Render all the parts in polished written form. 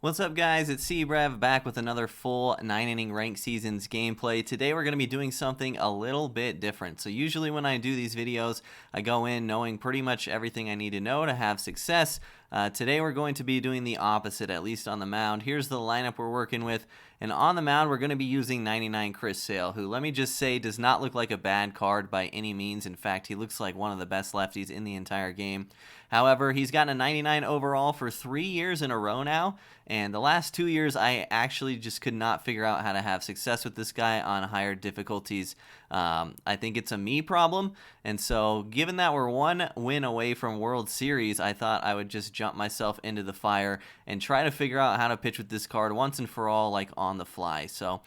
What's up, guys? It's Brev back with another full 9-inning ranked seasons gameplay. Today we're going to be doing something a little bit different. So usually when I do these videos, I go in knowing pretty much everything I need to know to have success. Today we're going to be doing the opposite, at least on the mound. Here's the lineup we're working with. And on the mound, we're going to be using 99 Chris Sale, who, let me just say, does not look like a bad card by any means. In fact, he looks like one of the best lefties in the entire game. However, he's gotten a 99 overall for 3 years in a row now, and the last 2 years I actually just could not figure out how to have success with this guy on higher difficulties. I think it's a me problem, and so given that we're one win away from World Series, I thought I would just jump myself into the fire and try to figure out how to pitch with this card once and for all, like on the fly. So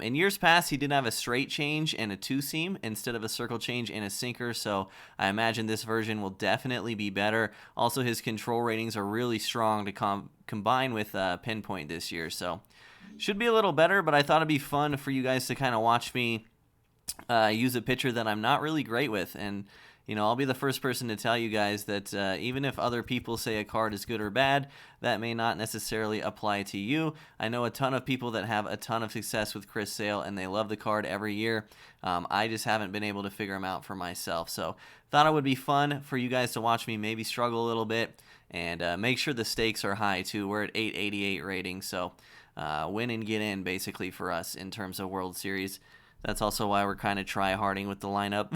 in years past, he did have a straight change and a two-seam instead of a circle change and a sinker, so I imagine this version will definitely be better. Also, his control ratings are really strong to combine with pinpoint this year, so should be a little better, but I thought it'd be fun for you guys to kind of watch me use a pitcher that I'm not really great with. And you know, I'll be the first person to tell you guys that even if other people say a card is good or bad, that may not necessarily apply to you. I know a ton of people that have a ton of success with Chris Sale, and they love the card every year. I just haven't been able to figure him out for myself. So thought it would be fun for you guys to watch me maybe struggle a little bit, and make sure the stakes are high too. We're at 888 rating, so win and get in basically for us in terms of World Series. That's also why we're kind of try-harding with the lineup.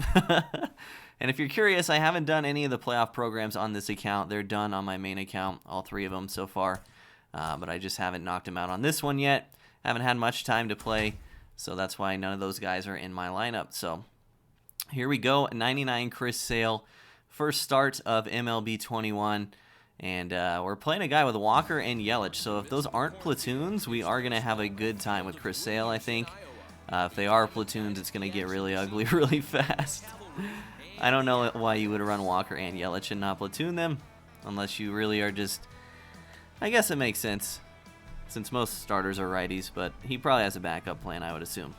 And if you're curious, I haven't done any of the playoff programs on this account. They're done on my main account, all 3 of them so far. But I just haven't knocked them out on this one yet. Haven't had much time to play, so that's why none of those guys are in my lineup. So here we go, 99 Chris Sale, first start of MLB 21. And we're playing a guy with Walker and Yelich. So if those aren't platoons, we are going to have a good time with Chris Sale, I think. If they are platoons, it's going to get really ugly really fast. I don't know why you would run Walker and Yelich and not platoon them, unless you really are just... I guess it makes sense, since most starters are righties, but he probably has a backup plan, I would assume.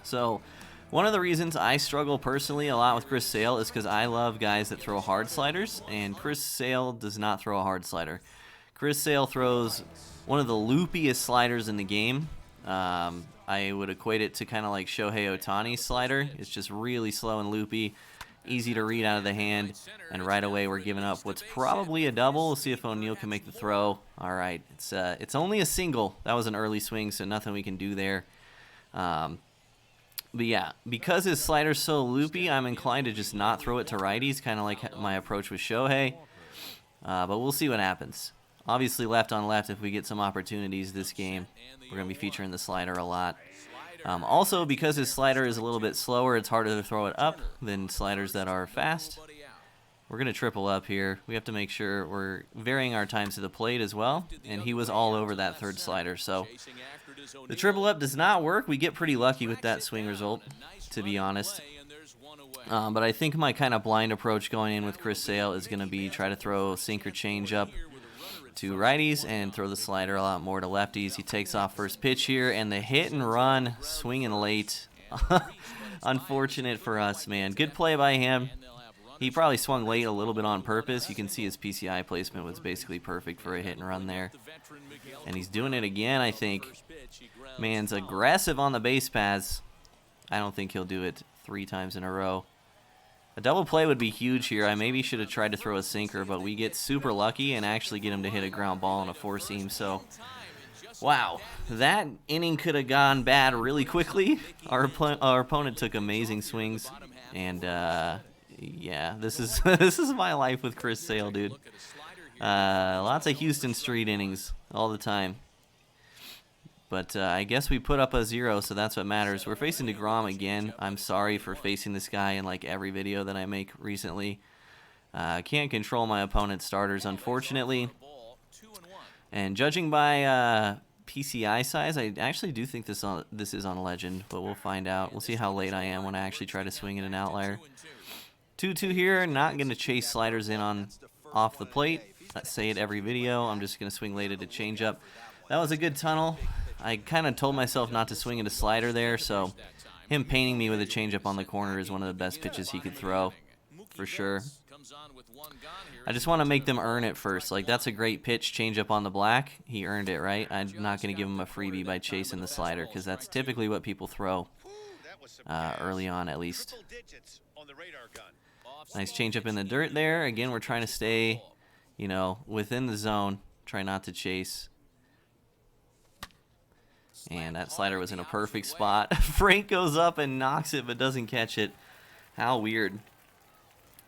So, one of the reasons I struggle personally a lot with Chris Sale is because I love guys that throw hard sliders, and Chris Sale does not throw a hard slider. Chris Sale throws one of the loopiest sliders in the game. I would equate it to kind of like Shohei Ohtani's slider. It's just really slow and loopy, easy to read out of the hand, and right away we're giving up what's probably a double. We'll see if O'Neal can make the throw. All right, it's only a single. That was an early swing, so nothing we can do there. But yeah, because his slider's so loopy, I'm inclined to just not throw it to righties, kind of like my approach with Shohei. But we'll see what happens. Obviously, left on left, if we get some opportunities this game, we're going to be featuring the slider a lot. Also, because his slider is a little bit slower, it's harder to throw it up than sliders that are fast. We're going to triple up here. We have to make sure we're varying our times to the plate as well, and he was all over that third slider. So the triple up does not work. We get pretty lucky with that swing result, to be honest. But I think my kind of blind approach going in with Chris Sale is going to be try to throw sink or change up to righties and throw the slider a lot more to lefties. He takes off first pitch here, and the hit and run, swinging late. Unfortunate for us, man. Good play by him. He probably swung late a little bit on purpose. You can see his PCI placement was basically perfect for a hit and run there. And he's doing it again, I think. Man's aggressive on the base paths. I don't think he'll do it 3 times in a row. A double play would be huge here. I maybe should have tried to throw a sinker, but we get super lucky and actually get him to hit a ground ball on a 4-seam. So, wow, that inning could have gone bad really quickly. Our opponent took amazing swings, and yeah, this is this is my life with Chris Sale, dude. Lots of Houston Street innings all the time. But I guess we put up a 0, so that's what matters. We're facing DeGrom again. I'm sorry for facing this guy in like every video that I make recently. Can't control my opponent's starters, unfortunately. And judging by PCI size, I actually do think this is on Legend, but we'll find out. We'll see how late I am when I actually try to swing at an outlier. 2-2 here. Not going to chase sliders in on off the plate. I say it every video. I'm just going to swing late at a changeup. That was a good tunnel. I kind of told myself not to swing at a slider there, so him painting me with a changeup on the corner is one of the best pitches he could throw, for sure. I just want to make them earn it first. Like, that's a great pitch, change up on the black. He earned it, right? I'm not going to give him a freebie by chasing the slider because that's typically what people throw early on, at least. Nice change up in the dirt there. Again, we're trying to stay, you know, within the zone. Try not to chase. And that slider was in a perfect spot. Frank goes up and knocks it but doesn't catch it. How weird.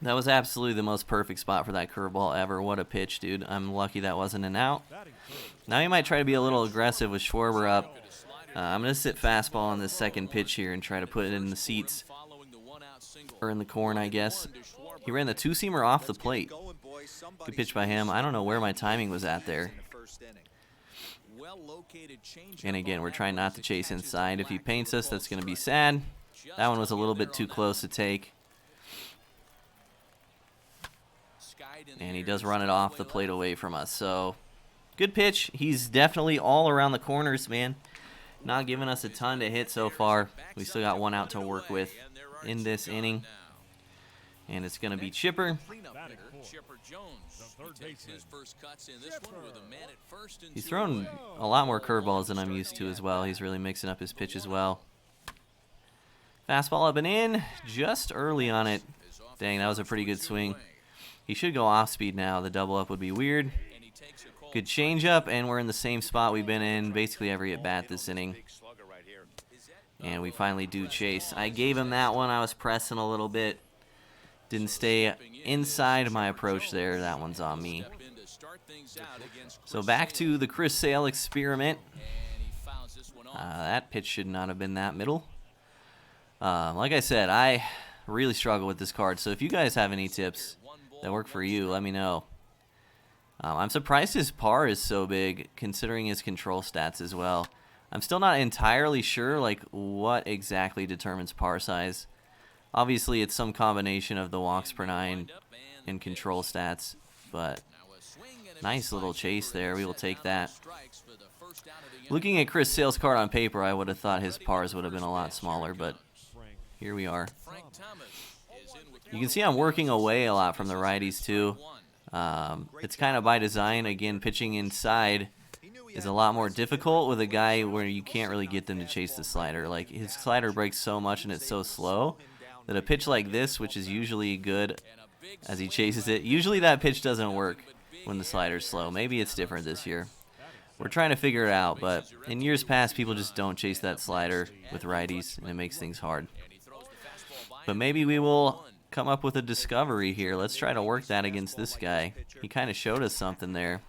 That was absolutely the most perfect spot for that curveball ever. What a pitch, dude. I'm lucky that wasn't an out. Now he might try to be a little aggressive with Schwarber up. I'm going to sit fastball on this second pitch here and try to put it in the seats. Or in the corn, I guess. He ran the two-seamer off the plate. Good pitch by him. I don't know where my timing was at there. And again, we're trying not to chase inside. If he paints us, that's going to be sad. That one was a little bit too close to take. And he does run it off the plate away from us. So, good pitch. He's definitely all around the corners, man. Not giving us a ton to hit so far. We still got one out to work with in this inning. And it's going to be Chipper. He's thrown a lot more curveballs than I'm used to as well. He's really mixing up his pitch as well. Fastball up and in. Just early on it. Dang, that was a pretty good swing. He should go off speed now. The double up would be weird. Good changeup, and we're in the same spot we've been in basically every at-bat this inning. And we finally do chase. I gave him that one. I was pressing a little bit. Didn't stay inside my approach there. That one's on me. So back to the Chris Sale experiment. That pitch should not have been that middle. Like I said, I really struggle with this card. So if you guys have any tips that work for you, let me know. I'm surprised his par is so big, considering his control stats as well. I'm still not entirely sure like what exactly determines par size. Obviously, it's some combination of the walks per nine and control stats, but nice little chase there. We will take that. Looking at Chris Sale's card on paper, I would have thought his pars would have been a lot smaller, but here we are. You can see I'm working away a lot from the righties, too. It's kind of by design. Again, pitching inside is a lot more difficult with a guy where you can't really get them to chase the slider. Like, his slider breaks so much and it's so slow that a pitch like this, which is usually good as he chases it, usually that pitch doesn't work when the slider's slow. Maybe it's different this year. We're trying to figure it out, but in years past, people just don't chase that slider with righties, and it makes things hard. But maybe we will come up with a discovery here. Let's try to work that against this guy. He kind of showed us something there.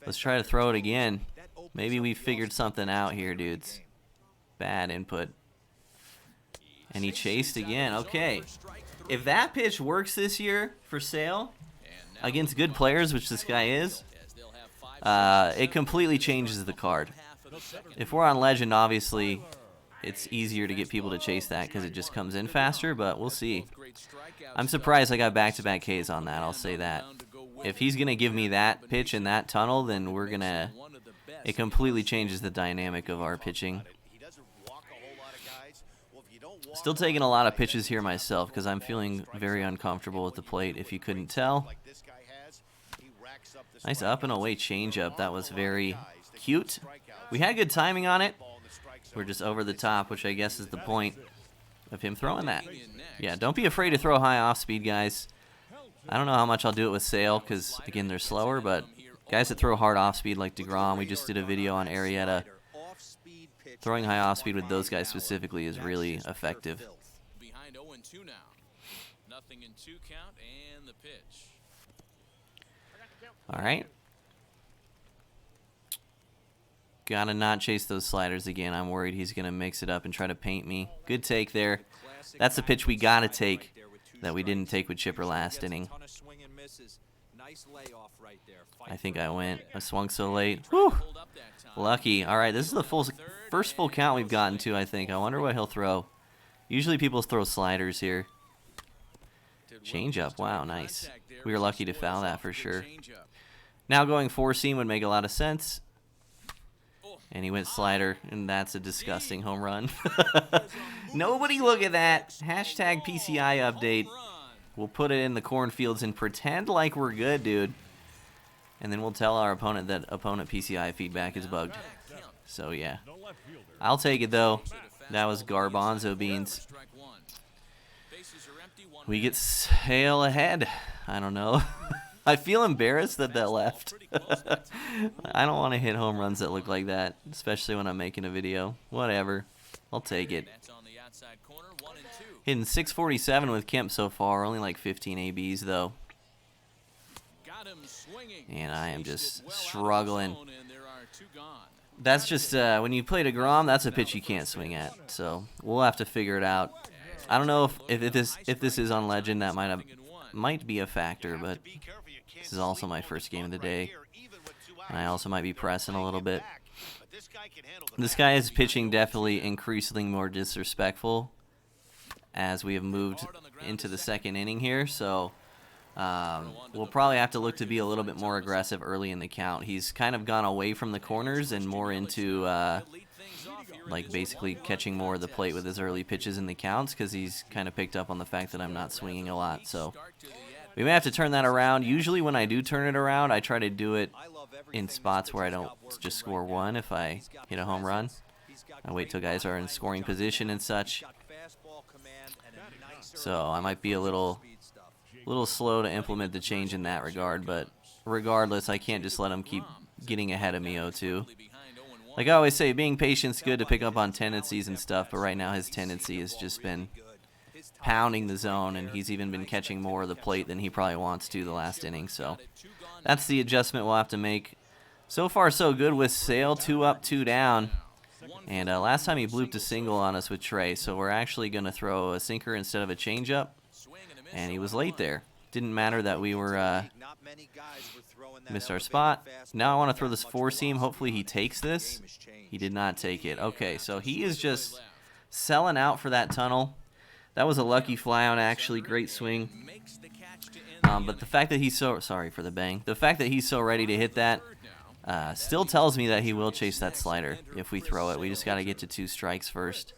Let's try to throw it again. Maybe we figured something out here, dudes. Bad input. And he chased again. Okay. If that pitch works this year for Sale against good players, which this guy is, it completely changes the card. If we're on Legend, obviously, it's easier to get people to chase that because it just comes in faster, but we'll see. I'm surprised I got back-to-back Ks on that, I'll say that. If he's going to give me that pitch in that tunnel, then we're going to... It completely changes the dynamic of our pitching. Still taking a lot of pitches here myself because I'm feeling very uncomfortable at the plate, if you couldn't tell. Nice up and away changeup. That was very cute. We had good timing on it. We're just over the top, which I guess is the point of him throwing that. Yeah, don't be afraid to throw high off speed, guys. I don't know how much I'll do it with Sale because, again, they're slower, but guys that throw hard off speed like DeGrom, we just did a video on Arrieta. Throwing high off speed with those guys specifically is really effective. Behind 0-2 now. Nothing in 2 count and the pitch. All right. Gotta not chase those sliders again. I'm worried he's gonna mix it up and try to paint me. Good take there. That's the pitch we gotta take that we didn't take with Chipper last inning. I think I went. I swung so late. Whew. Lucky. All right, this is the first full count we've gotten to, I think. I wonder what he'll throw. Usually people throw sliders here. Change up. Wow, nice. We were lucky to foul that for sure. Now going 4-seam would make a lot of sense. And he went slider, and that's a disgusting home run. Nobody look at that. Hashtag PCI update. We'll put it in the cornfields and pretend like we're good, dude. And then we'll tell our opponent that opponent PCI feedback is bugged. So, yeah. I'll take it, though. That was garbanzo beans. We get sail ahead. I don't know. I feel embarrassed that left. I don't want to hit home runs that look like that, especially when I'm making a video. Whatever. I'll take it. Hitting 647 with Kemp so far. Only like 15 ABs, though. And I am just struggling. That's just, when you play DeGrom, that's a pitch you can't swing at. So, we'll have to figure it out. I don't know if this is on Legend. That might be a factor, but this is also my first game of the day. And I also might be pressing a little bit. This guy is pitching definitely increasingly more disrespectful as we have moved into the second inning here. So, we'll probably have to look to be a little bit more aggressive early in the count. He's kind of gone away from the corners and more into like basically catching more of the plate with his early pitches in the counts because he's kind of picked up on the fact that I'm not swinging a lot. So we may have to turn that around. Usually when I do turn it around, I try to do it in spots where I don't just score one if I hit a home run. I wait till guys are in scoring position and such. So I might be a little slow to implement the change in that regard, but regardless, I can't just let him keep getting ahead of me 0-2. Like I always say, being patient's good to pick up on tendencies and stuff, but right now his tendency has just been pounding the zone, and he's even been catching more of the plate than he probably wants to the last inning. So that's the adjustment we'll have to make. So far, so good with Sale, 2 up, 2 down. And last time he blooped a single on us with Trey, so we're actually going to throw a sinker instead of a changeup. And he was late there. Didn't matter that we were missed our spot. Now I want to throw this four-seam. Hopefully he takes this. He did not take it. Okay, so he is just selling out for that tunnel. That was a lucky fly out, actually. Great swing. But the fact that he's so... Sorry for the bang. The fact that he's so ready to hit that still tells me that he will chase that slider if we throw it. We just got to get to 2 strikes first.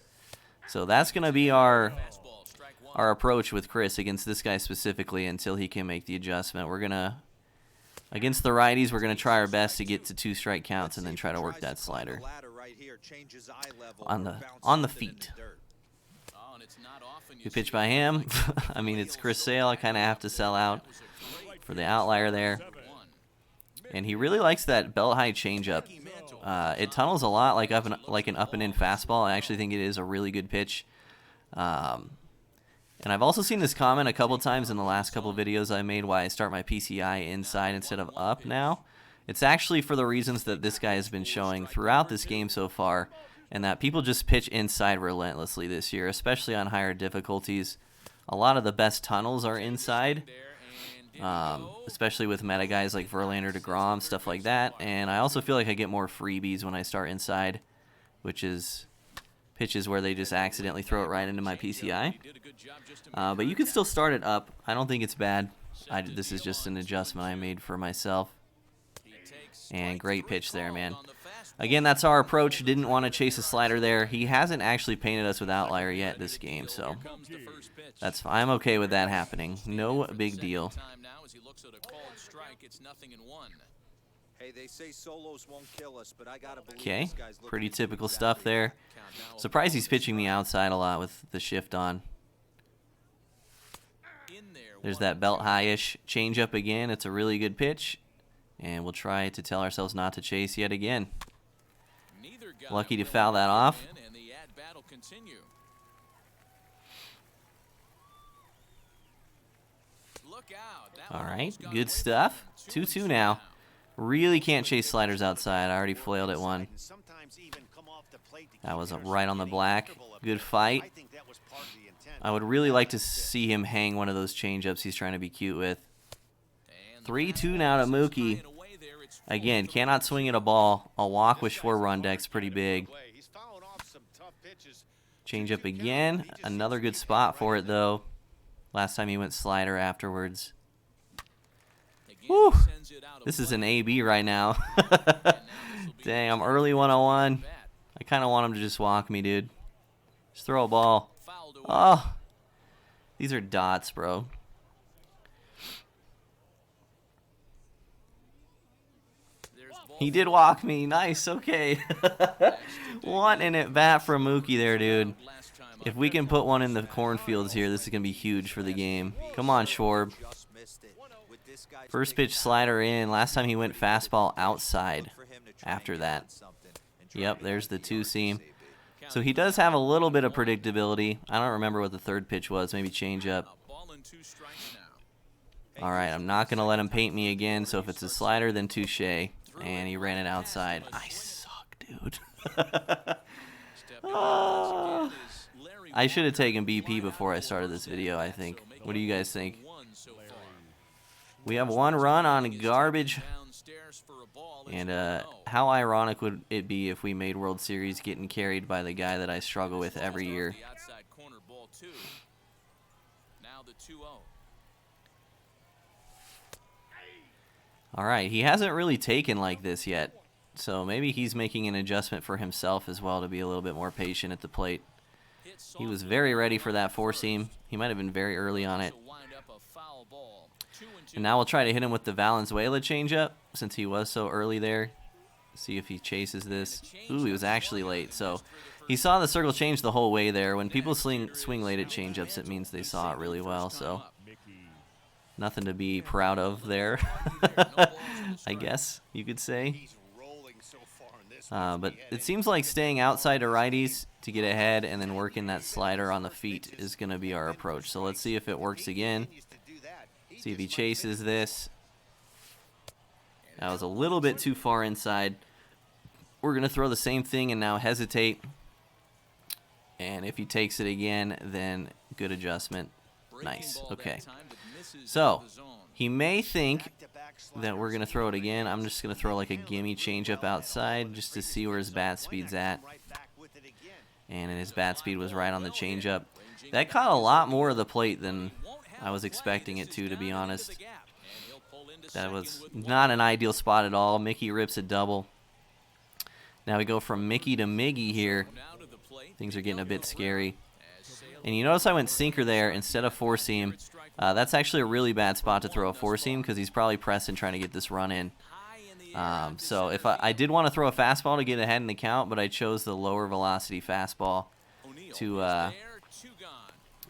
So that's going to be our approach with Chris against this guy specifically until he can make the adjustment. We're going to, against the righties, we're going to try our best to get to 2 strike counts and then try to work that slider on the feet. Good pitch by him. I mean, it's Chris Sale. I kind of have to sell out for the outlier there. And he really likes that belt-high changeup. It tunnels a lot like an up-and-in fastball. I actually think it is a really good pitch. And I've also seen this comment a couple times in the last couple of videos I made why I start my PCI inside instead of up now. It's actually for the reasons that this guy has been showing throughout this game so far, and that people just pitch inside relentlessly this year, especially on higher difficulties. A lot of the best tunnels are inside, especially with meta guys like Verlander, DeGrom, stuff like that. And I also feel like I get more freebies when I start inside, which is pitches where they just accidentally throw it right into my PCI. But you can still start it up. I don't think it's bad. This is just an adjustment I made for myself. And great pitch there, man. Again, that's our approach. Didn't want to chase a slider there. He hasn't actually painted us with outlier yet this game, so that's fine. I'm okay with that happening. No big deal. Okay, pretty typical stuff there. Surprised he's pitching me outside a lot with the shift on. There's that belt high-ish changeup again. It's a really good pitch. And we'll try to tell ourselves not to chase yet again. Lucky to foul that off. All right, good stuff. 2-2 now. Really can't chase sliders outside. I already flailed at one. That was right on the black. Good fight. I would really like to see him hang one of those changeups he's trying to be cute with. 3-2 now to Mookie. Again, cannot swing at a ball. A walk with 4 run deck's pretty big. Changeup again. Another good spot for it, though. Last time he went slider afterwards. Whew. This is an AB right now. Dang, I'm early 101. I kind of want him to just walk me, dude. Just throw a ball. Oh. These are dots, bro. He did walk me. Nice. Okay. What an at bat from Mookie there, dude. If we can put one in the cornfields here, this is going to be huge for the game. Come on, Schwarb. First pitch slider in. Last time he went fastball outside after that. Yep, there's the two-seam. So he does have a little bit of predictability. I don't remember what the third pitch was. Maybe change up. All right, I'm not going to let him paint me again. So if it's a slider, then touche. And he ran it outside. I suck, dude. I should have taken BP before I started this video, I think. What do you guys think? We have one run on garbage. And how ironic would it be if we made World Series getting carried by the guy that I struggle with every year? All right, he hasn't really taken like this yet. So maybe he's making an adjustment for himself as well to be a little bit more patient at the plate. He was very ready for that four-seam. He might have been very early on it. And now we'll try to hit him with the Valenzuela changeup since he was so early there. See if he chases this. Ooh, he was actually late. So he saw the circle change the whole way there. When people swing late at changeups, it means they saw it really well. So nothing to be proud of there, I guess you could say. But it seems like staying outside to righties to get ahead and then working that slider on the feet is going to be our approach. So let's see if it works again. See if he chases this. That was a little bit too far inside. We're going to throw the same thing and now hesitate. And if he takes it again, then good adjustment. Nice. Okay. So he may think that we're going to throw it again. I'm just going to throw like a gimme changeup outside just to see where his bat speed's at. And his bat speed was right on the changeup. That caught a lot more of the plate than I was expecting it to be honest. That was not an ideal spot at all. Mickey rips a double. Now we go from Mickey to Miggy here. Things are getting a bit scary. And you notice I went sinker there instead of four-seam. That's actually a really bad spot to throw a four-seam because he's probably pressing trying to get this run in. So if I did want to throw a fastball to get ahead in the count, but I chose the lower velocity fastball to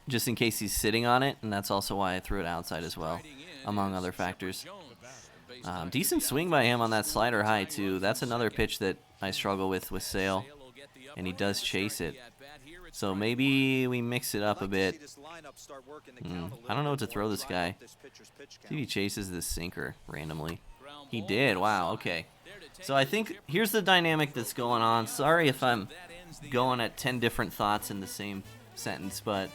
just in case he's sitting on it, and that's also why I threw it outside as well, among other factors. Decent swing by him on that slider high too. That's another pitch that I struggle with Sale, and he does chase it. So maybe we mix it up a bit. I don't know what to throw this guy. See if he chases this sinker randomly. He did. Wow, okay. So I think here's the dynamic that's going on. Sorry if I'm going at 10 different thoughts in the same sentence, but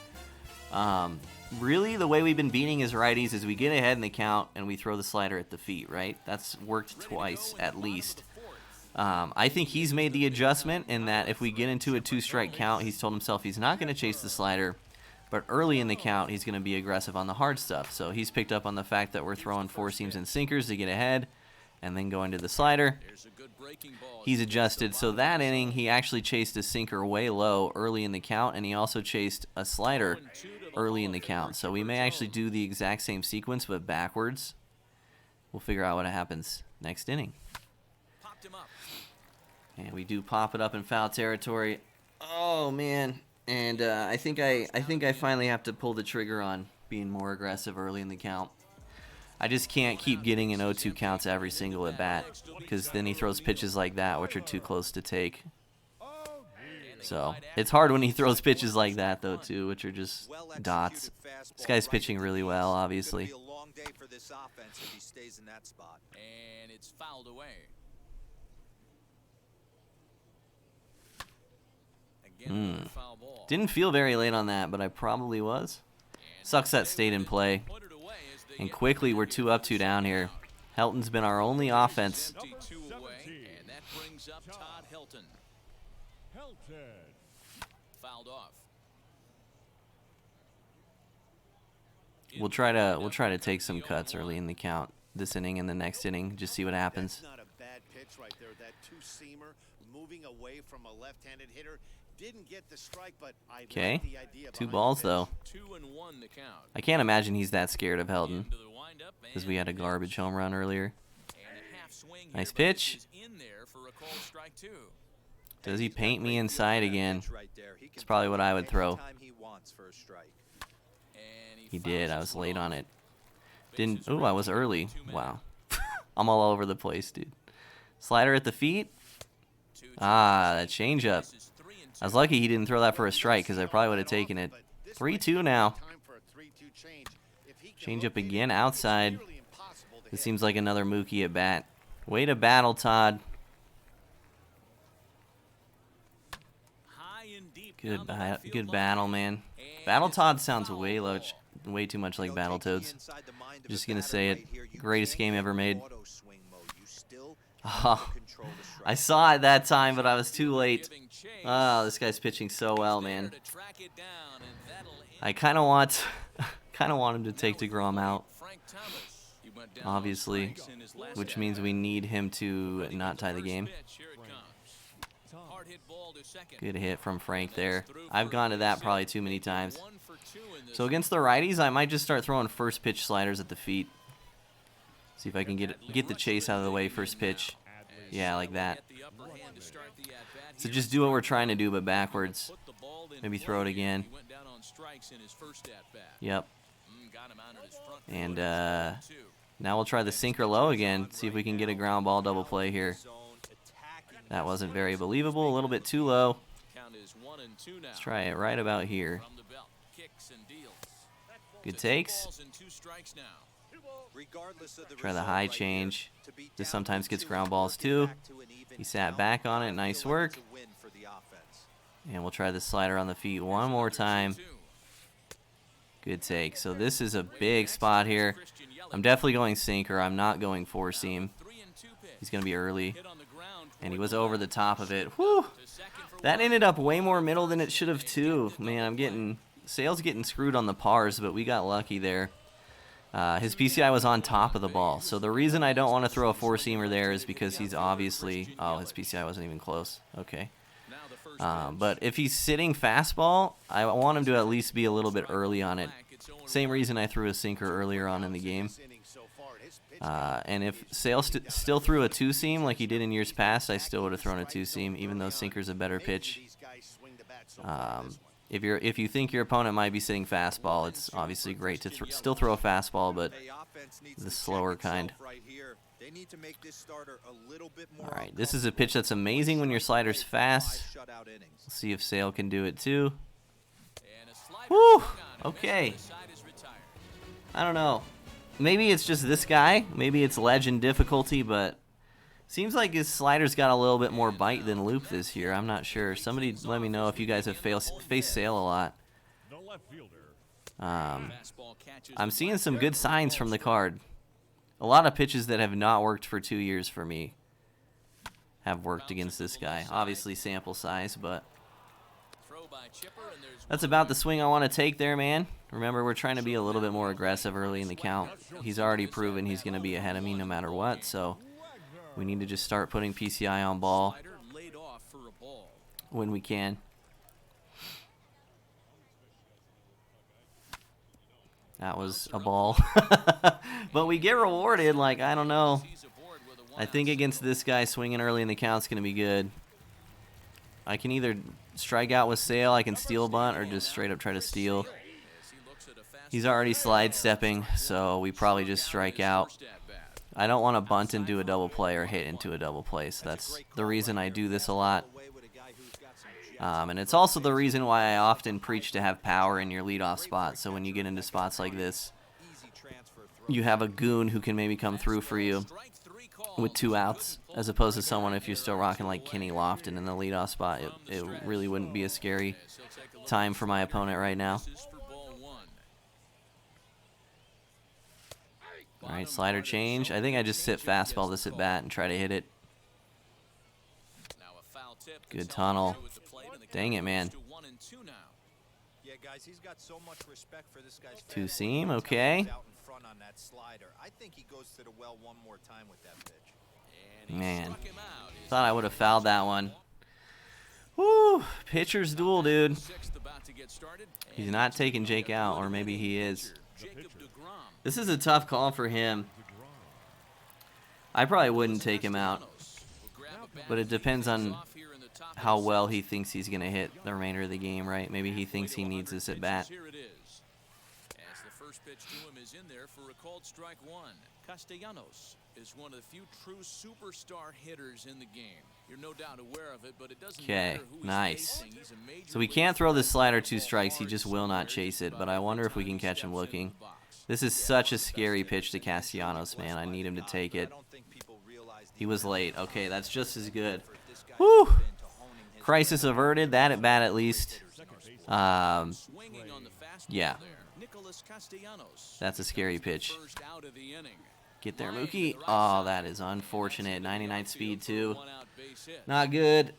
really the way we've been beating his righties is we get ahead in the count and we throw the slider at the feet, right? That's worked twice at least. I think he's made the adjustment in that if we get into a two-strike count, he's told himself he's not going to chase the slider, but early in the count, he's going to be aggressive on the hard stuff. So he's picked up on the fact that we're throwing four seams and sinkers to get ahead and then going to the slider. He's adjusted. So that inning, he actually chased a sinker way low early in the count, and he also chased a slider early in the count. So we may actually do the exact same sequence, but backwards. We'll figure out what happens next inning. And we do pop it up in foul territory. Oh man! And I think I finally have to pull the trigger on being more aggressive early in the count. I just can't keep getting in 0-2 counts every single at bat because then he throws pitches like that, which are too close to take. So it's hard when he throws pitches like that though too, which are just dots. This guy's pitching really well, obviously. And it's fouled away. Didn't feel very late on that, but I probably was. Sucks that stayed in play. And quickly, we're 2 up, 2 down here. Helton's been our only offense. And that brings up Todd Helton. Fouled off. We'll try to take some cuts early in the count this inning and the next inning, just see what happens. That's not a bad pitch right there. That two-seamer moving away from a left-handed hitter. Didn't get the strike, but I Okay, like the idea 2 behind balls the though. 2-1 the count. I can't imagine he's that scared of Helton Into the windup, because we had a garbage home run earlier. and a Nice pitch. Does he paint me inside again? It's probably what I would throw. He did. I was late on it. Didn't. Oh, I was early. Wow. I'm all over the place, dude. Slider at the feet. Ah, that changeup. I was lucky he didn't throw that for a strike because I probably would have taken it. 3-2 now. Changeup again outside. This seems like another Mookie at bat. Way to battle, Todd. Good battle, man. Battle Todd sounds way too much like Battletoads. Just gonna say it. Greatest game ever made. Oh, I saw it that time, but I was too late. Oh, this guy's pitching so well, man. I kind of want him to take DeGrom out, obviously, which means we need him to not tie the game. Good hit from Frank there. I've gone to that probably too many times. So against the righties, I might just start throwing first pitch sliders at the feet. See if I can get the chase out of the way first pitch. Yeah, like that. So just do what we're trying to do, but backwards. Maybe throw it again. Yep. And now we'll try the sinker low again. See if we can get a ground ball double play here. That wasn't very believable. A little bit too low. Let's try it right about here. Good takes. Try the high change. This sometimes gets ground balls too. He sat back on it. Nice work. And we'll try the slider on the feet one more time. Good take. So this is a big spot here. I'm definitely going sinker. I'm not going four seam. He's going to be early. And he was over the top of it. Whew. That ended up way more middle than it should have too. Man, Sale's getting screwed on the pars, but we got lucky there. His PCI was on top of the ball. So the reason I don't want to throw a four-seamer there is because he's obviously... Oh, his PCI wasn't even close. Okay. But if he's sitting fastball, I want him to at least be a little bit early on it. Same reason I threw a sinker earlier on in the game. And if Sale still threw a two-seam like he did in years past, I still would have thrown a two-seam, even though sinker's a better pitch. If you think your opponent might be sitting fastball, it's obviously great to still throw a fastball, but the slower kind. All right, this is a pitch that's amazing when your slider's fast. Let's see if Sale can do it too. Woo! Okay. I don't know. Maybe it's just this guy. Maybe it's legend difficulty, but seems like his slider's got a little bit more bite than loop this year. I'm not sure. Somebody let me know if you guys have faced Sale a lot. I'm seeing some good signs from the card. A lot of pitches that have not worked for 2 years for me have worked against this guy. Obviously sample size, but that's about the swing I want to take there, man. Remember, we're trying to be a little bit more aggressive early in the count. He's already proven he's going to be ahead of me no matter what, so we need to just start putting PCI on ball when we can. That was a ball. But we get rewarded, like, I don't know. I think against this guy, swinging early in the count is going to be good. I can either strike out with Sale, I can steal bunt, or just straight up try to steal. He's already slide stepping, so we probably just strike out. I don't want to bunt and do a double play or hit into a double play, so that's the reason I do this a lot. And it's also the reason why I often preach to have power in your leadoff spot, so when you get into spots like this, you have a goon who can maybe come through for you with 2 outs, as opposed to someone if you're still rocking like Kenny Lofton in the leadoff spot. It really wouldn't be a scary time for my opponent right now. All right, slider change. I think I just sit fastball this at bat and try to hit it. Good tunnel. Dang it, man. Two seam, okay. Man, thought I would have fouled that one. Woo, pitcher's duel, dude. He's not taking Jake out, or maybe he is. This is a tough call for him. I probably wouldn't take him out, but it depends on how well he thinks he's going to hit the remainder of the game, right? Maybe he thinks he needs this at bat. As the first pitch to him is in there for a called strike one. Castellanos is one of the few true superstar hitters in the game. You're no doubt aware of it, but it doesn't matter who he's nice. facing. He's a major So we can't throw this slider 2 strikes. He just will not chase it, but I wonder if we can catch him looking. This is such a scary pitch to Castellanos, man. I need him to take it. He was late. Okay, that's just as good. Woo! Crisis averted. That at bat at least. Yeah. That's a scary pitch. Get there, Mookie. Oh, that is unfortunate. 99 speed, too. Not good.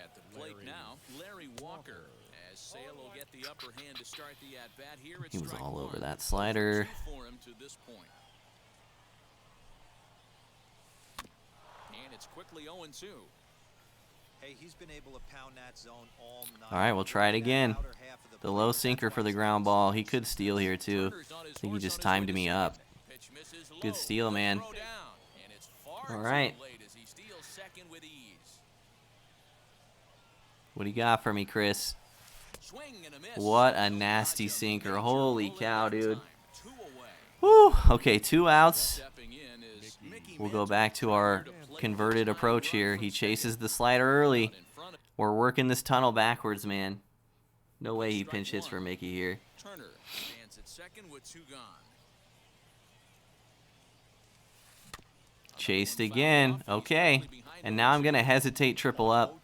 At the plate now, Larry Walker. As Sale will get the upper hand to start the at-bat here. He was all over that slider. For him to this point. And it's quickly 0-2. Hey, he's been able to pound that zone all night. All right, we'll try it again. The low sinker for the ground ball. He could steal here, too. I think he just timed me up. Good steal, man. All right. What do you got for me, Chris? What a nasty sinker. Holy cow, dude. Whew. Okay, 2 outs. We'll go back to our converted approach here. He chases the slider early. We're working this tunnel backwards, man. No way he pinch hits for Mickey here. Turner stands at second with 2 gone. Chased again. Okay. And now I'm going to hesitate triple up.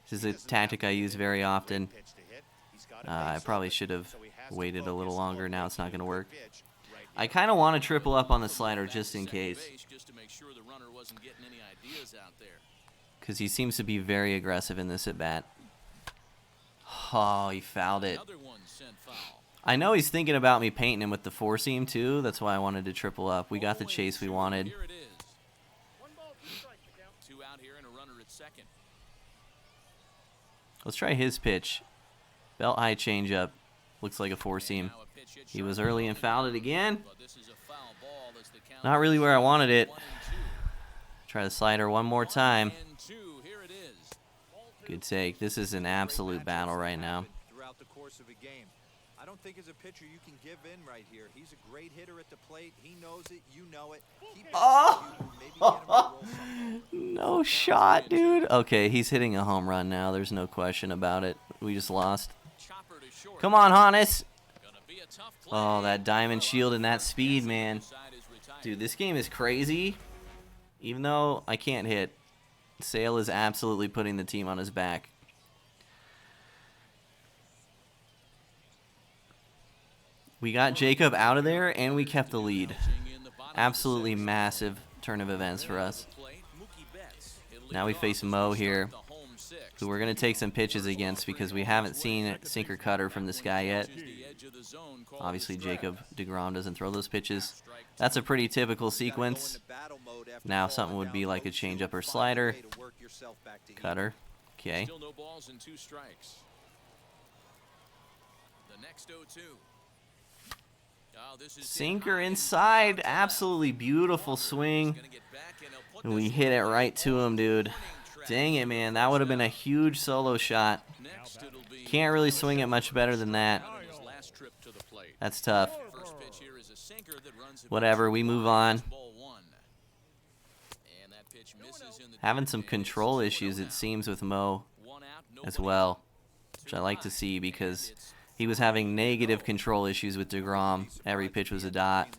This is a tactic I use very often. I probably should have waited a little longer. Now it's not going to work. I kind of want to triple up on the slider just in case. Because he seems to be very aggressive in this at bat. Oh, he fouled it. I know he's thinking about me painting him with the 4-seam too. That's why I wanted to triple up. We got the chase we wanted. Let's try his pitch. Belt high changeup. Looks like a 4-seam. He was early and fouled it again. Not really where I wanted it. Try the slider one more time. Good take. This is an absolute battle right now. Throughout the course of a game. I don't think as a pitcher you can give in right here. He's a great hitter at the plate. He knows it. You know it. Oh! No shot, dude. Okay, he's hitting a home run now. There's no question about it. We just lost. Come on, Hannes. Oh, that diamond shield and that speed, man. Dude, this game is crazy. Even though I can't hit, Sale is absolutely putting the team on his back. We got Jacob out of there, and we kept the lead. Absolutely massive turn of events for us. Now we face Mo here, who we're going to take some pitches against because we haven't seen sinker cutter from this guy yet. Obviously, Jacob deGrom doesn't throw those pitches. That's a pretty typical sequence. Now something would be like a changeup or slider. Cutter. Okay. Still no balls and 2 strikes. The next 0-2. Sinker inside. Absolutely beautiful swing. And we hit it right to him, dude. Dang it, man. That would have been a huge solo shot. Can't really swing it much better than that. That's tough. Whatever, we move on. Having some control issues, it seems, with Mo as well, which I like to see because he was having negative control issues with deGrom. Every pitch was a dot.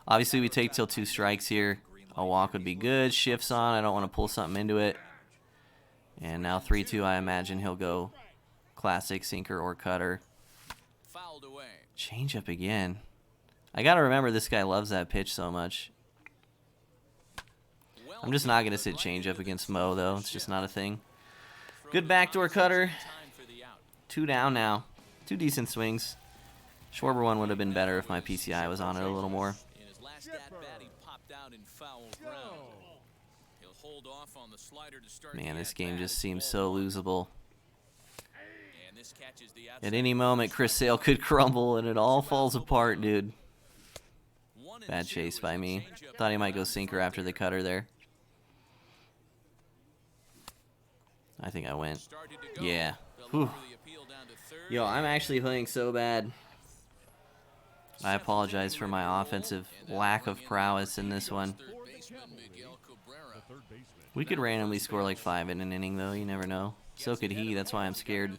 Obviously, we take till 2 strikes here. A walk would be good. Shifts on. I don't want to pull something into it. And now 3-2, I imagine he'll go classic sinker or cutter. Change up again. I got to remember this guy loves that pitch so much. I'm just not going to sit change up against Mo, though. It's just not a thing. Good backdoor cutter. 2 down now. 2 decent swings. Schwarber one would have been better if my PCI was on it a little more. Man, this game just seems so losable. this catches the At any moment, Chris Sale could crumble, and it all falls apart, dude. Bad chase by me. Thought he might go sinker after the cutter there. I think I went. Yeah. Whew. Yo, I'm actually playing so bad. I apologize for my offensive lack of prowess in this one. We could randomly score like 5 in an inning, though. You never know. So could he. That's why I'm scared.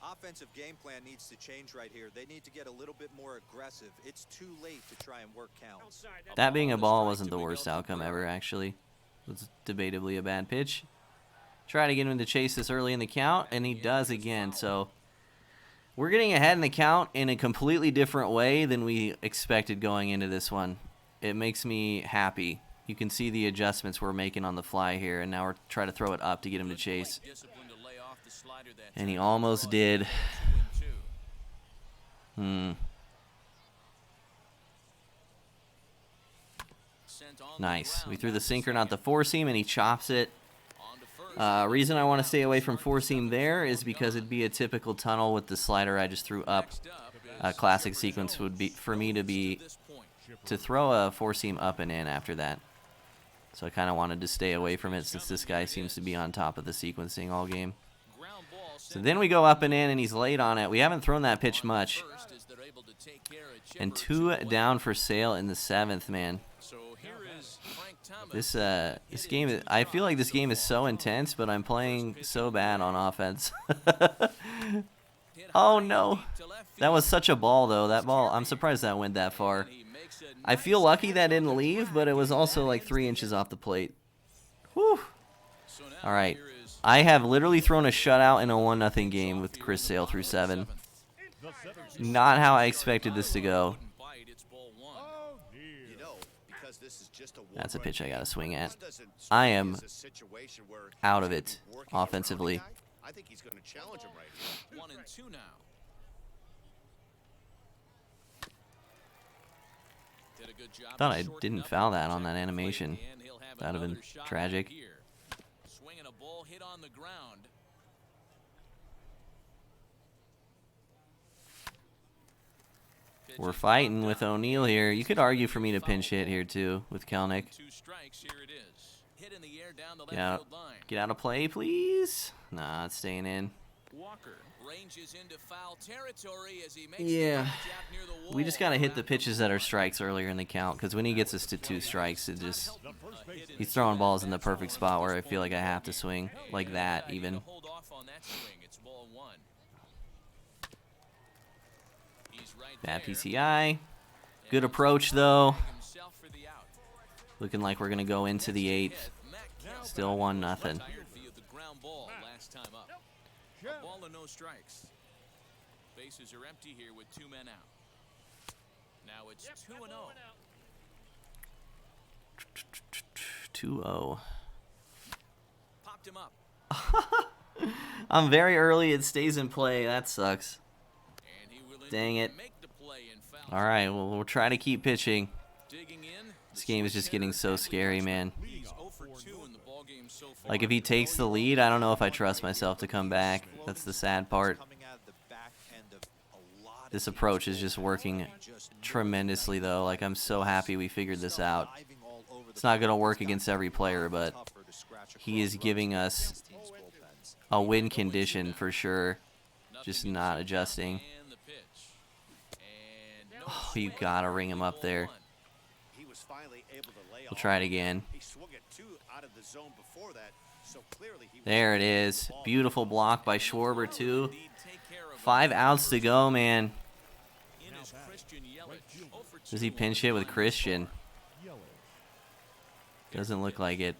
Offensive game plan needs to change right here. They need to get a little bit more aggressive. It's too late to try and work counts. That being a ball wasn't the worst outcome ever, actually. It was debatably a bad pitch. Try to get him to chase this early in the count, and he does again. So we're getting ahead in the count in a completely different way than we expected going into this one. It makes me happy. You can see the adjustments we're making on the fly here, and now we're trying to throw it up to get him to chase. And he almost did. Nice. We threw the sinker, not the four-seam, and he chops it. Reason I want to stay away from four-seam there is because it'd be a typical tunnel with the slider I just threw up. A classic sequence would be for me to throw a four-seam up and in after that. So I kind of wanted to stay away from it since this guy seems to be on top of the sequencing all game. So then we go up and in, and he's late on it. We haven't thrown that pitch much. And 2 down for Sale in the 7th, man. This game, I feel like this game is so intense, but I'm playing so bad on offense. Oh no, that was such a ball though. That ball, I'm surprised that went that far. I feel lucky that didn't leave, but it was also like 3 inches off the plate. Whew. All right, I have literally thrown a shutout in a 1-0 game with Chris Sale through 7. Not how I expected this to go. That's a pitch I gotta swing at. I am out of it offensively. I think he's going to challenge him right here. 1-2 now. Thought I didn't foul that on that animation. That would have been tragic. Swinging a ball hit on the ground. We're fighting with O'Neal here. You could argue for me to pinch hit here too with Kelnick. 2 strikes, here it is. Hit in the air down the left field line. Get out of play, please. Nah, it's staying in. Walker ranges into foul territory as he makes Yeah. the contact near the wall. We just gotta hit the pitches that are strikes earlier in the count, because when he gets us to 2 strikes, it just he's throwing balls in the perfect spot where I feel like I have to swing like that even. Hold off on that swing. It's ball 1. He's right Bad there. PCI. Good approach though. Himself for the out. Looking like we're gonna go into the 8th. Still 1-0. Tired via the ground ball last time up. A ball and no strikes. Bases are empty here with 2 men out. Now it's 2-0. 2-0. Popped him up. I'm very early. It stays in play. That sucks. And he will Dang it. make the play and foul. All right, well, we'll try to keep pitching. Digging in. This game is just getting so scary, man. He's 0 for 2 in the ball game so far. Like, if he takes the lead, I don't know if I trust myself to come back. That's the sad part. This approach is just working tremendously, though. Like, I'm so happy we figured this out. It's not going to work against every player, but he is giving us a win condition for sure. Just not adjusting. And the pitch. And no Oh, you swing. got to ring him up there. He was finally able to lay We'll off. try it again. He swung at 2 out of the zone before that, so clearly he was There it is. Beautiful block by Schwarber, too. 5 outs to go, man. In is Christian Yelich. 0 for 2 Does he pinch hit with Christian? Doesn't look like it.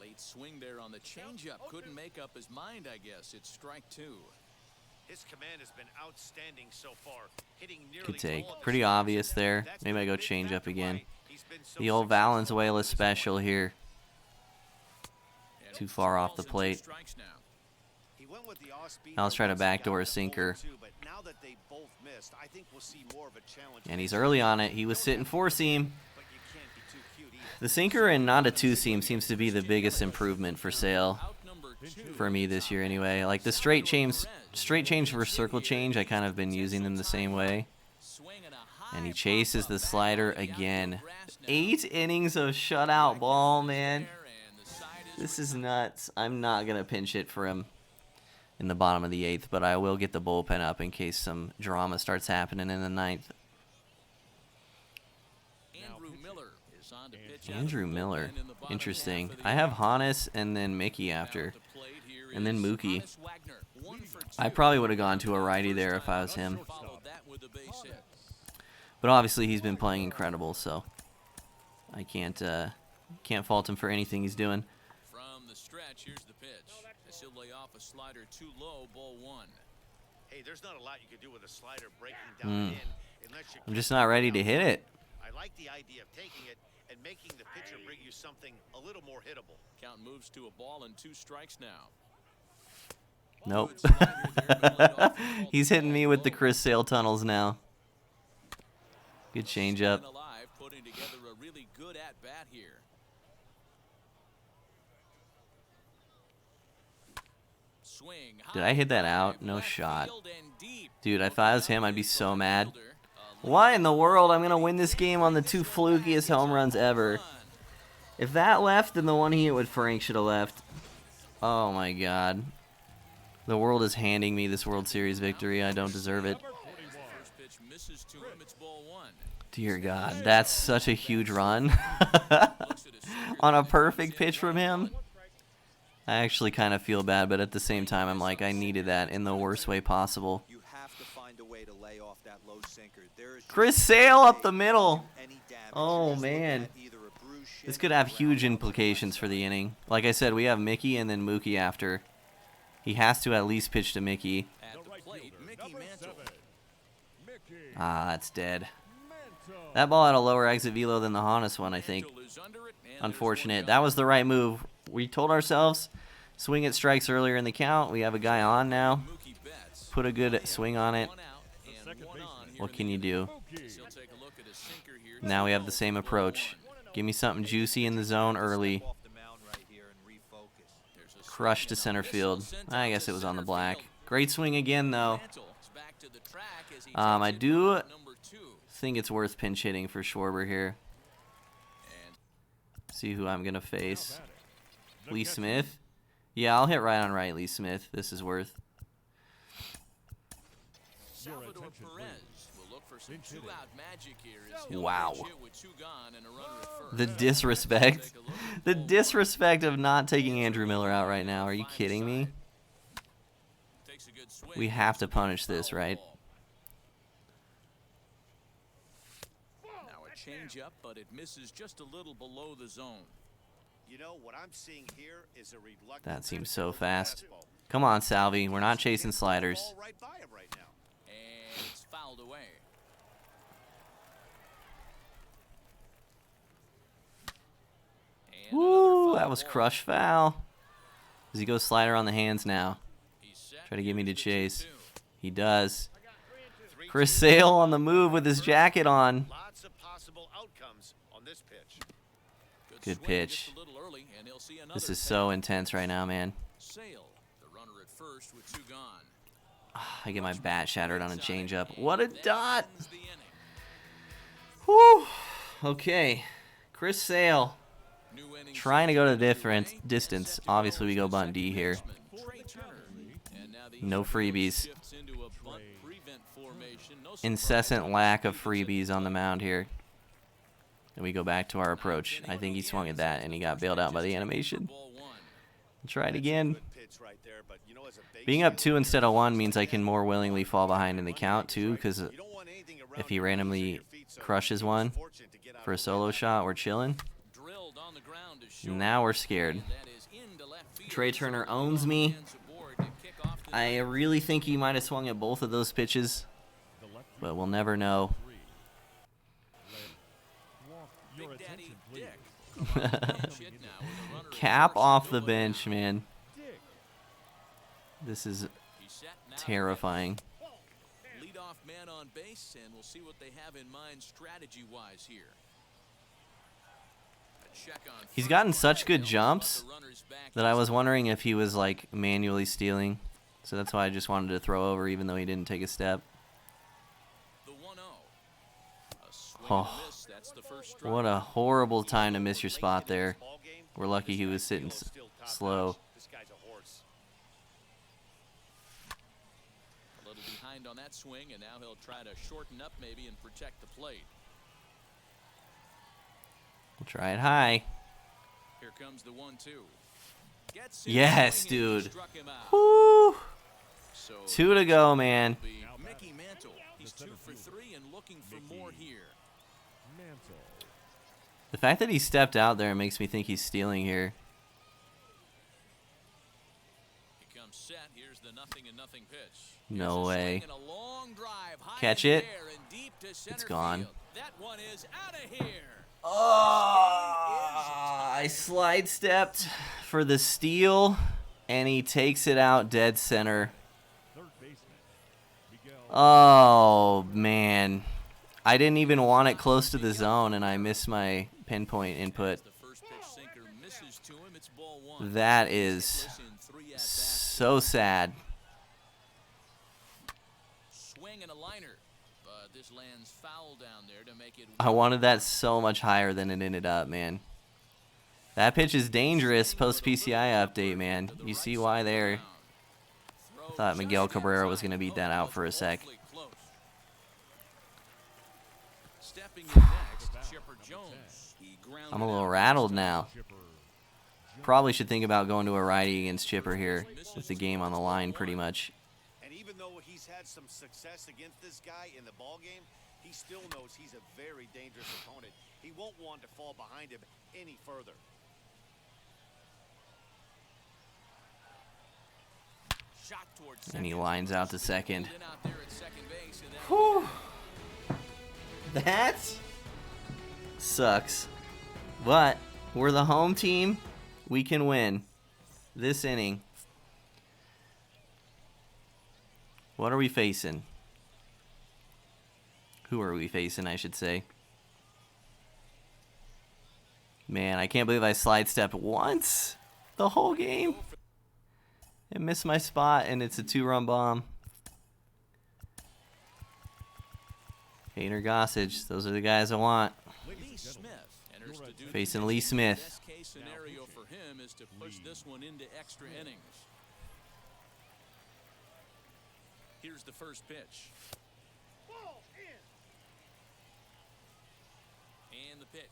Late swing there on the changeup. Couldn't make up his mind, I guess. It's strike 2. His command has been outstanding so far, hitting nearly Good take. all of Pretty the obvious shots. there. That's Maybe I been go a big change up factor again. why he's been so The old successful Valenzuela this special here. And Too it's far 2 off the balls and 2 plate. strikes now. He went with the off-speed. Now let's try to backdoor a sinker. But now that they both missed, I think we'll see more of a challenge. And he's early on it. He was sitting 4-seam. But you can't be too cute either. The sinker and not a 2-seam seems to be the biggest improvement for Sale. For me this year anyway. Like the straight change versus circle change, I kind of been using them the same way. And he chases the slider again. 8 innings of shutout ball, man. This is nuts. I'm not going to pinch it for him in the bottom of the 8th, but I will get the bullpen up in case some drama starts happening in the 9th. Andrew Miller. Interesting. I have Hannes and then Mickey after. And then Mookie. I probably would have gone to a righty there if I was him. But obviously he's been playing incredible, so I can't fault him for anything he's doing. From the stretch, here's the pitch. As he'll lay off a slider too low, ball 1. Hey, there's not a lot you can do with a slider breaking down in unless you. I'm just not ready to hit it. I like the idea of taking it and making the pitcher bring you something a little more hittable. Count moves to a ball and 2 strikes now. Nope. He's hitting me with the Chris Sale tunnels now. Good changeup. Putting together a really good at bat here. Swing. Did I hit that out? No shot. Dude, if I was him, I'd be so mad. Why in the world? I'm going to win this game on the 2 flukiest home runs ever. If that left, then the one he hit with Frank should have left. Oh my god. The world is handing me this World Series victory. I don't deserve it. Dear God, that's such a huge run. On a perfect pitch from him. I actually kind of feel bad, but at the same time, I'm like, I needed that in the worst way possible. Chris Sale up the middle. Oh, man. This could have huge implications for the inning. Like I said, we have Mickey and then Mookie after. He has to at least pitch to Mickey. Ah, that's dead. That ball had a lower exit velo than the Hannes one, I think. Unfortunate. That was the right move. We told ourselves, swing at strikes earlier in the count. We have a guy on now. Put a good swing on it. What can you do? Now we have the same approach. Give me something juicy in the zone early. Crush to center field. I guess it was on the black. Great swing again, though. I do think it's worth pinch hitting for Schwarber here. See who I'm going to face. Lee Smith. Yeah, I'll hit right on right, Lee Smith. This is worth. Wow. The disrespect. The disrespect of not taking Andrew Miller out right now. Are you kidding me? We have to punish this, right? Now a change up, but it misses just a little below the zone. You know what I'm seeing here is a reluctant. That seems so fast. Come on, Salvi. We're not chasing sliders. Right by him right now. And it's fouled away. Woo, that was crush foul. Does he go slider on the hands now? Try to get me to chase. He does. Chris Sale on the move with his jacket on. Lots of possible outcomes on this pitch. Good pitch. This is so intense right now, man. I get my bat shattered on a changeup. What a dot! Whew. Okay. Chris Sale. Trying to go to the distance. Obviously, we go bunt D here. No freebies. Incessant lack of freebies on the mound here. And we go back to our approach. I think he swung at that, and he got bailed out by the animation. Try it again. Being up 2 instead of 1 means I can more willingly fall behind in the count, too, because if he randomly crushes one for a solo shot, we're chilling. Now we're scared. Trey Turner owns me. I really think he might have swung at both of those pitches, but we'll never know. Cap off the bench, man. This is He's set now. terrifying. Leadoff man on base, and we'll see what they have in mind strategy-wise here. A check on He's first gotten base. such good They'll jumps want the runners back that I was inside. wondering if he was like manually stealing. So that's why I just wanted to throw over even though he didn't take a step. The 1-0. A swing and Oh, a miss. That's the first strike. what a horrible time to miss your spot there. We're lucky he was sitting slow. This guy's a horse. A little behind on that swing, and now he'll try to shorten up maybe and protect the plate. We'll try it high. Here comes the 1-2. Gets him Yes, swinging, he dude. struck him out. Woo! So 2 to go, man. it'll be Mickey Mantle. He's 2 for 3 and looking for more here. The fact that he stepped out there makes me think he's stealing here. He comes set. Here's the 0-0 pitch. No Here's a way. swing and a long drive high Catch in the it. air and deep to center It's gone. field. That one is out of here. Oh, I slide stepped for the steal, and he takes it out dead center. Oh, man. I didn't even want it close to the zone, and I missed my pinpoint input. The first pitch sinker misses to him. It's ball 1. That is In 3 at-bats. so sad. Swing and a liner, but this lands foul down there to make it. I wanted that so much higher than it ended up, man. That pitch is dangerous post-PCI update, man. You see why there. I thought Miguel Cabrera was going to beat that out for a sec. Stepping in next, Chipper Jones. He grounded I'm a little out. rattled now. Probably should think about going to a righty against Chipper here with the game on the line pretty much. And even though he's had some success against this guy in the ball game, he still knows he's a very dangerous opponent. He won't want to fall behind him any further. Shot towards And he second. lines out to second. Pulled in out there at second base, and that Whew. That sucks. But we're the home team. We can win this inning. What are we facing? Who are we facing, I should say? Man, I can't believe I slide stepped once the whole game. And missed my spot, and it's a 2-run bomb. Hayner Gossage, those are the guys I want. Lee Smith enters to do Facing the Lee best Smith. case scenario for him is to push this one into extra innings. Here's the first pitch. And the pitch.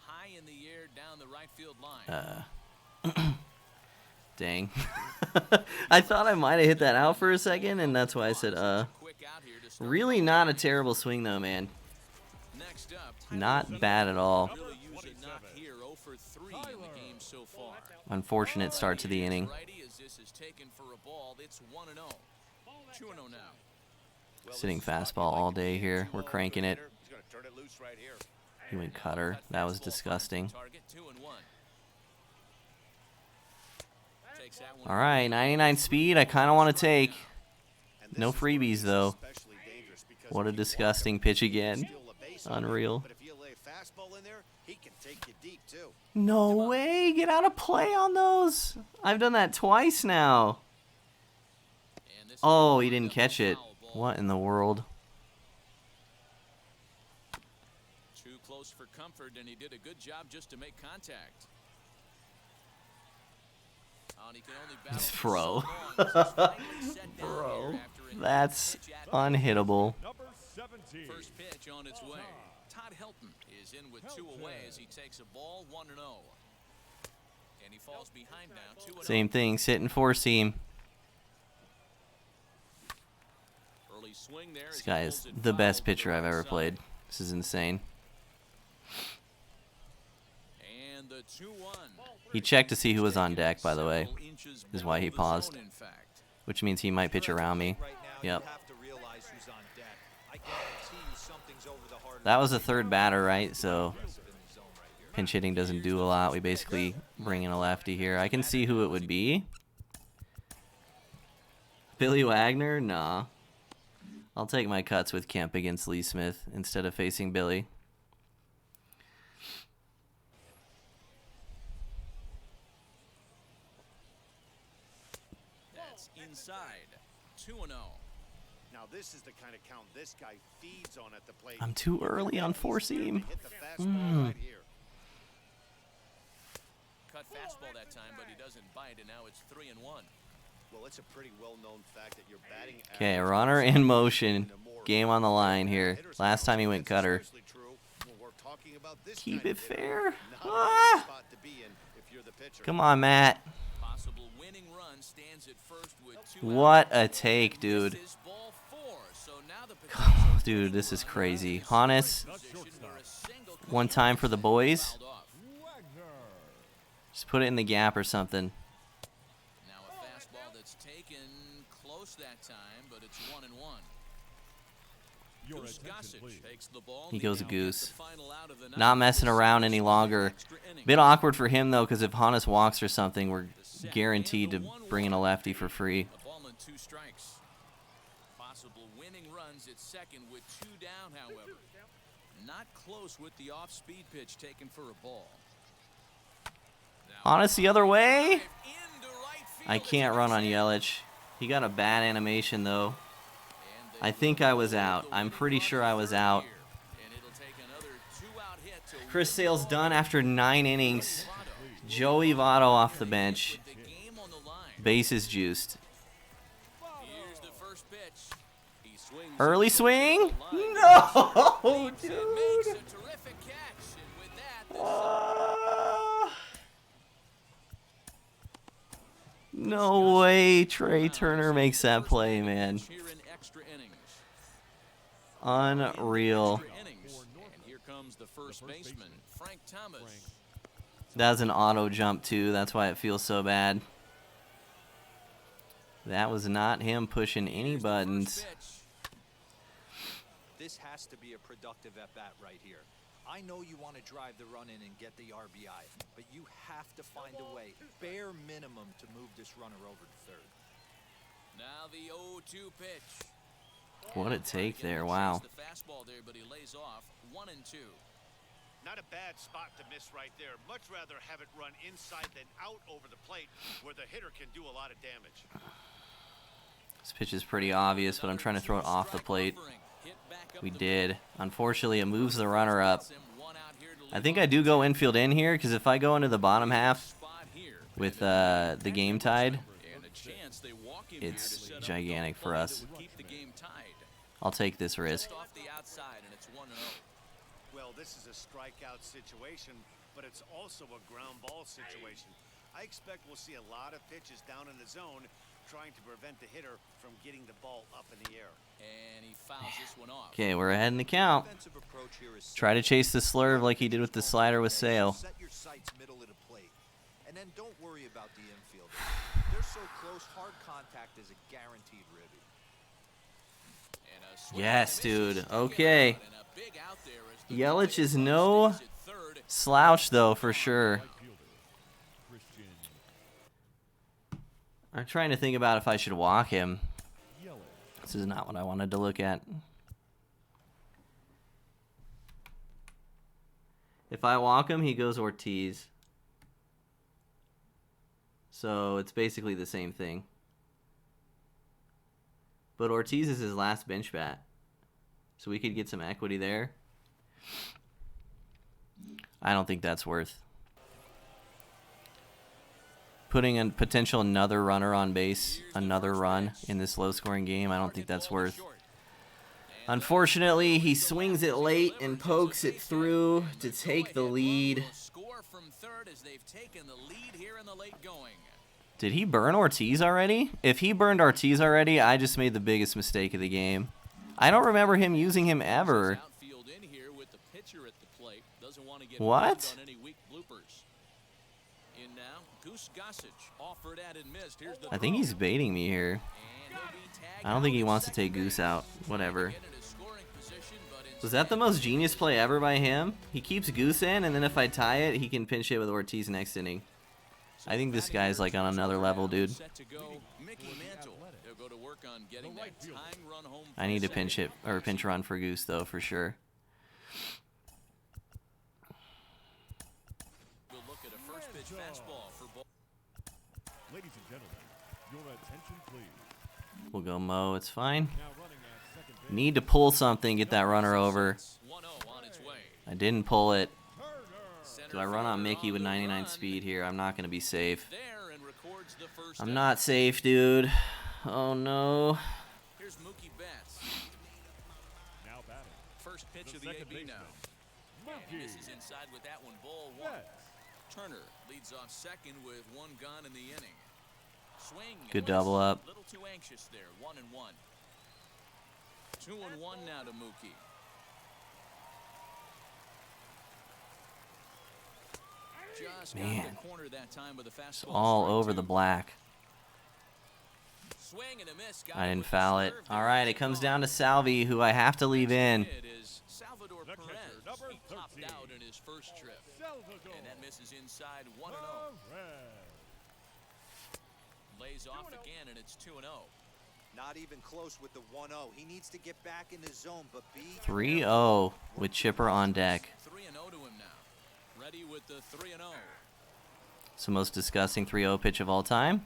High in the air down the right field line. Dang. I thought I might have hit that out for a second, and that's why I said, Quick out here to start. really not a terrible swing, though, man. Next up, Not bad at all. really use a knock here, 0 for 3 in the game so far. Unfortunate start to the inning. Righty as this is taken for a ball. It's 1-0. 2-0 now. Sitting fastball all day here. We're cranking it. He's going to turn it loose right here. He went cutter. That was disgusting. Target 2-1. Takes that one. All right, 99 speed. I kind of want to take. And this No is where freebies, he's though. especially dangerous because What a if you walk disgusting him, pitch he can again. steal a base on you, Unreal. But if you lay a fastball in there, he can take you deep too. No way. Get out of play on those. I've done that twice now. And this Oh, is he didn't a catch it. foul ball. What in the world? Too close for comfort, and he did a good job just to make contact. Oh, and he can only battle for Bro. so long as he's finally set down Bro, here after an that's pitch at unhittable. First pitch on its way. Todd Helton is in with 2 away as he takes a ball 1-0. And he falls behind now 2-0. Same thing. Sit and four seam. Early swing there as This he guy pulls is it the foul best to the pitcher I've right ever side. played. This is insane. And the 2-1. He checked to see who was on deck, by the way. Several inches Is why he below the paused. zone, in fact. Which means he might pitch around me. Right now, Yep. you have to realize who's on deck. I guarantee something's over the heart of That the was a third batter, right? So aggressive in the zone right here. pinch hitting doesn't do a lot. We basically bring in a lefty here. I can see who it would be. Billy Wagner? Nah. I'll take my cuts with Kemp against Lee Smith instead of facing Billy. That's inside. 2-0. Now this is the kind of count this guy feeds on at the plate. I'm too early on four seam. Hit the fastball right here. Cut fastball that time, but he doesn't bite, and now it's 3-1. Well, it's a pretty well-known fact that your batting Okay, average runner is in motion. a more Game on the line here. hitters Last time he went that's cutter. especially true when we're talking about this Keep kind it of hitter. fair. Not a good Ah! spot to be in if you're the pitcher. Come on, Matt. Possible winning run stands at first with 2 What out. a take, dude. This is ball 4, so now the potential Dude, this is crazy. Hannes, position where a single could one time for the boys. fouled off. Just put it in the gap or something. Now a fastball that's taken close that time, but it's 1-1. Goose Gossage takes the ball. He goes a Now goose. gets the final out of the ninth. Not messing around any longer. Extra inning. Bit awkward for him, though, because if Hannes walks or something, we're guaranteed to bring in a lefty for free. A ball and 2 strikes. Possible winning runs at second with 2 down, however. Not close with the off-speed pitch taken for a ball. Now, Hannes the other way? into right field. I can't run on Yelich. He got a bad animation, though. And they I think I was out. I'm pretty sure I was out. and it'll take another 2-out hit to Chris Sale's done after 9 innings. Joey Votto off the bench. the game on the line. Bases juiced. Here's the first pitch. He swings Early and swing? goes to the line. No, Makes dude. a terrific catch, and with that, the No way Trey Turner makes that play, man. here in extra innings. Unreal. Extra innings. And here comes the first baseman, Frank Thomas. That's an auto jump, too. That's why it feels so bad. That was not him pushing any Here's the first buttons. pitch. This has to be a productive at-bat right here. I know you want to drive the run in and get the RBI, but you have to find a way, bare minimum, to move this runner over to third. Now the 0-2 pitch. What a take Again, there. he Wow. sees the fastball there, but he lays off 1-2. Not a bad spot to miss right there. Much rather have it run inside than out over the plate where the hitter can do a lot of damage. This pitch is pretty obvious, but I'm trying to throw it off the plate. We did. Unfortunately, it moves the runner up. I think I do go infield in here, because if I go into the bottom half with the game tied, it's gigantic for us. I'll take this risk. Well, this is a strikeout situation, but it's also a ground ball situation. I expect we'll see a lot of pitches down in the zone trying to prevent the hitter from getting the ball up in the air. And he fouls this one off. Okay, we're ahead in the count. Defensive approach here is Try to chase the slurve like he did with the slider with Sale. Set your sights middle of the plate, and then don't worry about the infield. They're so close, hard contact is a guaranteed ribby. And a swing Yes, and a miss. dude. Okay. And a big out there as the Yelich is runner no stays at third. slouch, though, for sure. I'm trying to think about if I should walk him. This is not what I wanted to look at. If I walk him, he goes Ortiz. So it's basically the same thing. But Ortiz is his last bench bat. So we could get some equity there. I don't think that's worth putting a potential another runner on base, another run in this low-scoring game. I don't think that's worth. Unfortunately, he swings it late and pokes it through to take the lead. Score from third as they've taken the lead here in the late going. Did he burn Ortiz already? If he burned Ortiz already, I just made the biggest mistake of the game. I don't remember him using him ever. Outfield in here with the pitcher at the plate. Doesn't want to get What? blamed on any weak bloopers. In now, Goose Gossage offered at and missed. Here's the I think throw. he's baiting me here. And he'll be tagged I don't think out he at wants to second take Goose base. out. Whatever. Get into scoring position, but Was that the instead, most genius play ever by him? He keeps Goose in, and then if I tie it, he can pinch hit with Ortiz next inning. I think this guy's like on another level, dude. Set to go, Mickey Mantle. The They'll go to work on getting that tying run home. I need to pinch hit or pinch run for Goose though for sure. We'll look at a first pitch fastball for ball. Ladies and gentlemen, your attention please. We'll go Mo. It's fine. Now running at second base. Need to pull something, get that runner over. 1-0 on its way. I didn't pull it. Center Do I run on fielder Mickey with the 99 run. speed here? I'm not going to be safe. There and records the first I'm out. not safe, dude. Oh no. Here's Mookie Betts. Now batting. First pitch The of the second AB now. baseman, And Mookie this is inside with that one. Ball one. Betts. Turner leads off second with one gone in the inning. Swing. and Good miss. double up. Little too anxious there. 1-1. 2-1 now to Mookie. Just Man. got the corner that time with a fastball. It's all Strike over two. the black. Swing and a miss. Got I it didn't with the foul it. swerve All there. right, it comes down to Salvi, who I have to leave in. It is Salvador The catcher, Perez. number He topped 13. out in his first trip. Salvador And that misses inside 1-0. Perez. Lays off again, and it's 2-0. Not even close with the 1-0. He needs to get back in his zone, but be 3-0 with Chipper on deck. 3-0 to him now. Ready with the 3-0. It's the most disgusting 3-0 pitch of all time.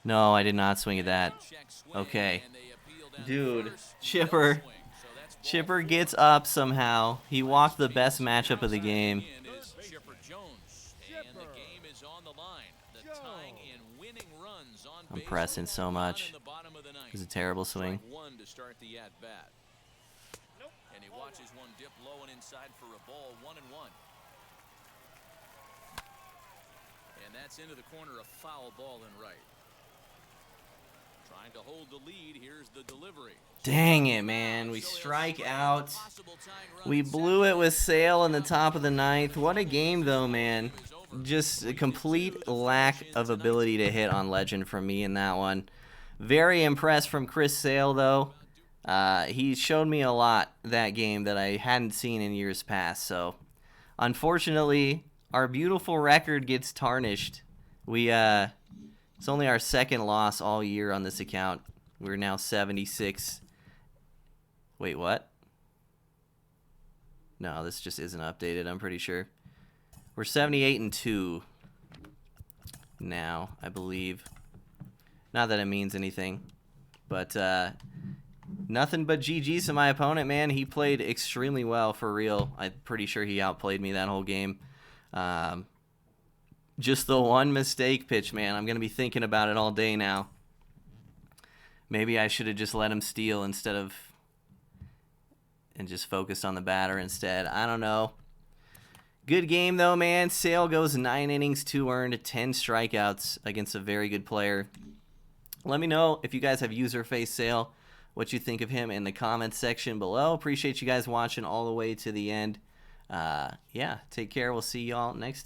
No, I did not swing at that. Check swing, Okay. and they appeal down Dude, to first. Chipper. No swing, so that's ball Chipper four. gets up somehow. He walked the best matchup of the game. In is Chipper Jones, and the game is on the line. The tying and winning runs on I'm base. pressing so One much. in the bottom of the ninth. It was a terrible swing. Strike one to start the at bat. And he watches one dip low and inside for a ball. 1-1. And that's into the corner, a foul ball and right. Trying to hold the lead. Here's the delivery. Dang it, man. We strike out. We blew it with Sale in the top of the ninth. What a game, though, man. Just a complete lack of ability to hit on Legend from me in that one. Very impressed from Chris Sale, though. He showed me a lot that game that I hadn't seen in years past. So, unfortunately, our beautiful record gets tarnished. It's only our second loss all year on this account. We're now 76. Wait, what? No, this just isn't updated, I'm pretty sure. We're 78-2 now, I believe. Not that it means anything. But nothing but GG's to my opponent, man. He played extremely well, for real. I'm pretty sure he outplayed me that whole game. Just the one mistake pitch, man. I'm going to be thinking about it all day now. Maybe I should have just let him steal instead of... and just focused on the batter instead. I don't know. Good game, though, man. Sale goes 9 innings, 2 earned, 10 strikeouts against a very good player. Let me know if you guys have user-face Sale, what you think of him in the comments section below. Appreciate you guys watching all the way to the end. Yeah, take care. We'll see y'all next time.